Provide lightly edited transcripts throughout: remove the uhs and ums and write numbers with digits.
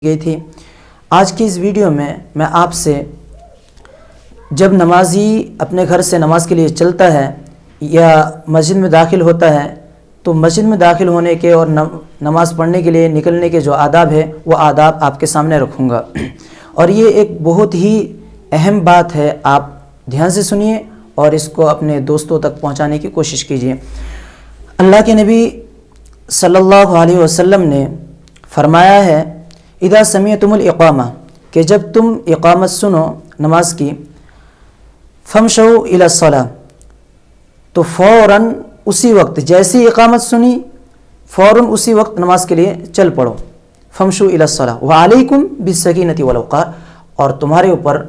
گئی تھی۔ آج کی اس ویڈیو میں آپ سے جب نمازی اپنے گھر سے نماز کے لیے چلتا ہے یا مسجد میں داخل ہوتا ہے تو مسجد میں داخل ہونے کے اور نماز پڑھنے کے لیے نکلنے کے جو آداب ہے وہ آداب آپ کے سامنے رکھوں گا، اور یہ ایک بہت ہی اہم بات ہے، آپ دھیان سے سنیے اور اس کو اپنے دوستوں تک پہنچانے کی کوشش کیجیے۔ اللہ کے نبی صلی اللہ علیہ وسلم نے فرمایا ہے اذا سمعتم الاقامہ، کہ جب تم اقامت سنو نماز کی، فامشوا الی الصلاۃ، تو فوراً اسی وقت جیسی اقامت سنی فوراً اسی وقت نماز کے لیے چل پڑو۔ فامشوا الی الصلاۃ وعلیکم بالسکینۃ والوقار، اور تمہارے اوپر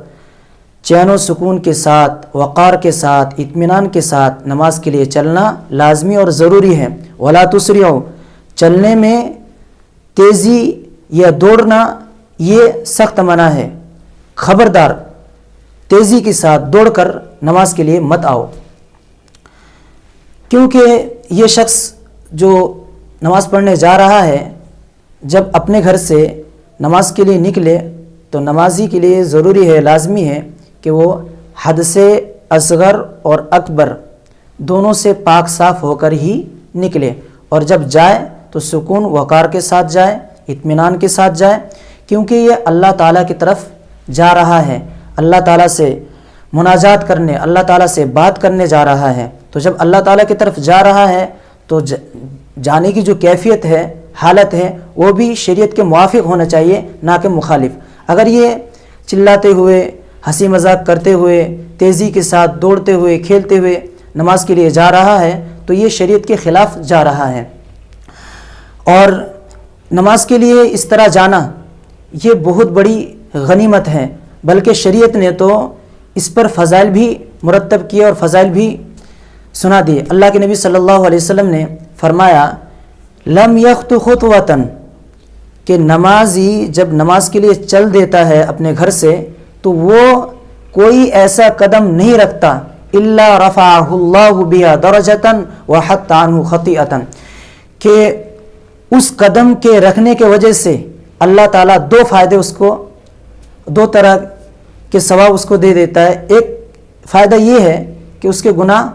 چین و سکون کے ساتھ، وقار کے ساتھ، اطمینان کے ساتھ نماز کے لیے چلنا لازمی اور ضروری ہے۔ ولا تسرعوا، چلنے میں تیزی یا دوڑنا یہ سخت منع ہے، خبردار تیزی کے ساتھ دوڑ کر نماز کے لیے مت آؤ، کیونکہ یہ شخص جو نماز پڑھنے جا رہا ہے جب اپنے گھر سے نماز کے لیے نکلے تو نمازی کے لیے ضروری ہے، لازمی ہے کہ وہ حدث اصغر اور اکبر دونوں سے پاک صاف ہو کر ہی نکلے، اور جب جائے تو سکون وقار کے ساتھ جائے، اطمینان کے ساتھ جائے، کیونکہ یہ اللہ تعالیٰ کی طرف جا رہا ہے، اللہ تعالیٰ سے مناجات کرنے، اللہ تعالیٰ سے بات کرنے جا رہا ہے۔ تو جب اللہ تعالیٰ کی طرف جا رہا ہے تو جانے کی جو کیفیت ہے، حالت ہے، وہ بھی شریعت کے موافق ہونا چاہیے، نہ کہ مخالف۔ اگر یہ چلاتے ہوئے، ہنسی مذاق کرتے ہوئے، تیزی کے ساتھ دوڑتے ہوئے، کھیلتے ہوئے نماز کے لیے جا رہا ہے تو یہ شریعت کے خلاف جا رہا ہے، اور نماز کے لیے اس طرح جانا یہ بہت بڑی غنیمت ہے، بلکہ شریعت نے تو اس پر فضائل بھی مرتب کیے اور فضائل بھی سنا دیے۔ اللہ کے نبی صلی اللہ علیہ وسلم نے فرمایا لم یخط خطوۃً، کہ نمازی جب نماز کے لیے چل دیتا ہے اپنے گھر سے تو وہ کوئی ایسا قدم نہیں رکھتا الا رفعہ اللہ بہا درجۃ وحط عنہ خطیئۃ، کہ اس قدم کے رکھنے کے وجہ سے اللہ تعالیٰ دو فائدے اس کو، دو طرح کے ثواب اس کو دے دیتا ہے۔ ایک فائدہ یہ ہے کہ اس کے گناہ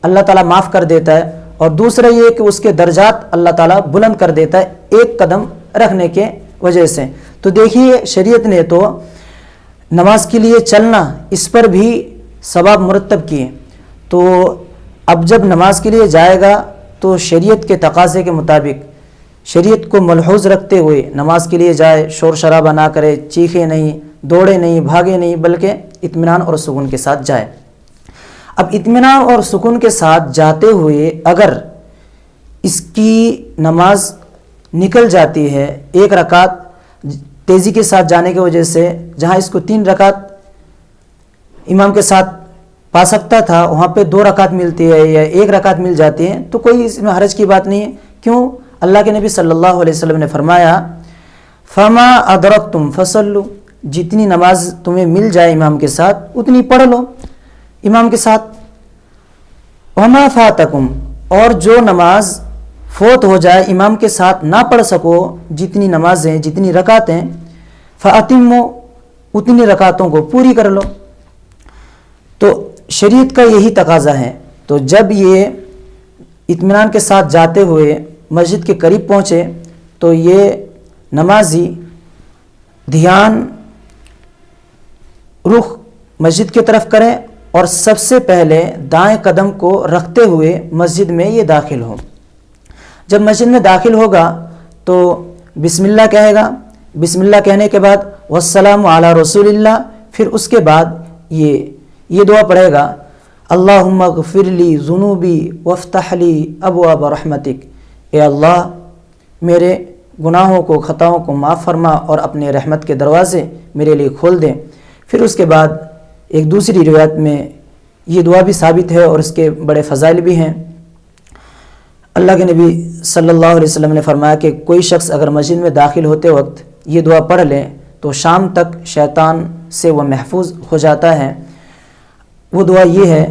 اللہ تعالیٰ معاف کر دیتا ہے، اور دوسرا یہ کہ اس کے درجات اللہ تعالیٰ بلند کر دیتا ہے ایک قدم رکھنے کے وجہ سے۔ تو دیکھیے شریعت نے تو نماز کے لیے چلنا اس پر بھی ثواب مرتب کیے، تو اب جب نماز کے لیے جائے گا تو شریعت کے تقاضے کے مطابق، شریعت کو ملحوظ رکھتے ہوئے نماز کے لیے جائے، شور شرابہ نہ کرے، چیخے نہیں، دوڑے نہیں، بھاگے نہیں، بلکہ اطمینان اور سکون کے ساتھ جائے۔ اب اطمینان اور سکون کے ساتھ جاتے ہوئے اگر اس کی نماز نکل جاتی ہے، ایک رکعت تیزی کے ساتھ جانے کی وجہ سے، جہاں اس کو 3 رکعت امام کے ساتھ پا سکتا تھا وہاں پہ 2 رکعت ملتی ہے یا 1 رکعت مل جاتی ہے، تو کوئی اس میں حرج کی بات نہیں ہے۔ کیوں؟ اللہ کے نبی صلی اللہ علیہ وسلم نے فرمایا فما ادرکتم فصلوا، جتنی نماز تمہیں مل جائے امام کے ساتھ اتنی پڑھ لو امام کے ساتھ۔ وما فاتکم، اور جو نماز فوت ہو جائے امام کے ساتھ نہ پڑھ سکو، جتنی نمازیں، جتنی رکعتیں، فاتموا، اتنی رکعتوں کو پوری کر لو۔ تو شریعت کا یہی تقاضا ہے۔ تو جب یہ اطمینان کے ساتھ جاتے ہوئے مسجد کے قریب پہنچے تو یہ نمازی دھیان رخ مسجد کی طرف کریں، اور سب سے پہلے دائیں قدم کو رکھتے ہوئے مسجد میں یہ داخل ہو۔ جب مسجد میں داخل ہوگا تو بسم اللہ کہے گا، بسم اللہ کہنے کے بعد والسلام علی رسول اللہ، پھر اس کے بعد یہ دعا پڑھے گا اللہم اغفر لی ذنوبی وافتح لی ابواب رحمتک، اے اللہ میرے گناہوں کو، خطاؤں کو معاف فرما اور اپنے رحمت کے دروازے میرے لیے کھول دیں۔ پھر اس کے بعد ایک دوسری روایت میں یہ دعا بھی ثابت ہے اور اس کے بڑے فضائل بھی ہیں۔ اللہ کے نبی صلی اللہ علیہ وسلم نے فرمایا کہ کوئی شخص اگر مسجد میں داخل ہوتے وقت یہ دعا پڑھ لے تو شام تک شیطان سے وہ محفوظ ہو جاتا ہے۔ وہ دعا یہ ہے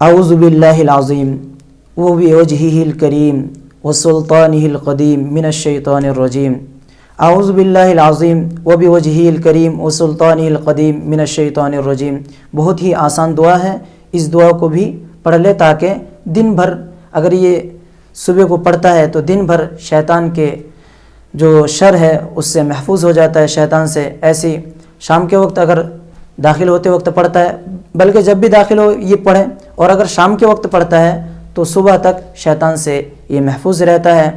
اعوذ باللہ العظیم وبوجہہ الکریم وسلطانہ القدیم من الشیطان الرجیم اعوذ باللہ العظیم و بوجہہ الکریم و سلطانہ القدیم من الشیطان الرجیم. بہت ہی آسان دعا ہے. اس دعا کو بھی پڑھ لے تاکہ دن بھر اگر یہ صبح کو پڑھتا ہے تو دن بھر شیطان کے جو شر ہے اس سے محفوظ ہو جاتا ہے، شیطان سے. ایسی شام کے وقت اگر داخل ہوتے وقت پڑھتا ہے، بلکہ جب بھی داخل ہو یہ پڑھیں، اور اگر شام کے وقت پڑھتا ہے تو صبح تک شیطان سے یہ محفوظ رہتا ہے.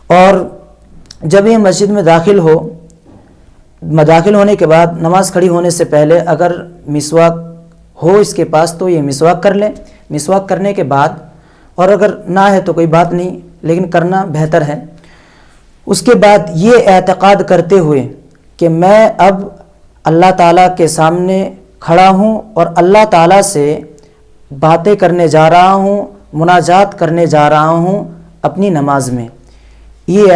اور جب یہ مسجد میں داخل ہونے کے بعد نماز کھڑی ہونے سے پہلے اگر مسواک ہو اس کے پاس تو یہ مسواک کر لے. مسواک کرنے کے بعد، اور اگر نہ ہے تو کوئی بات نہیں لیکن کرنا بہتر ہے، اس کے بعد یہ اعتقاد کرتے ہوئے کہ میں اب اللہ تعالیٰ کے سامنے کھڑا ہوں اور اللہ تعالیٰ سے باتیں کرنے جا رہا ہوں، مناجات کرنے جا رہا ہوں اپنی نماز میں، یہ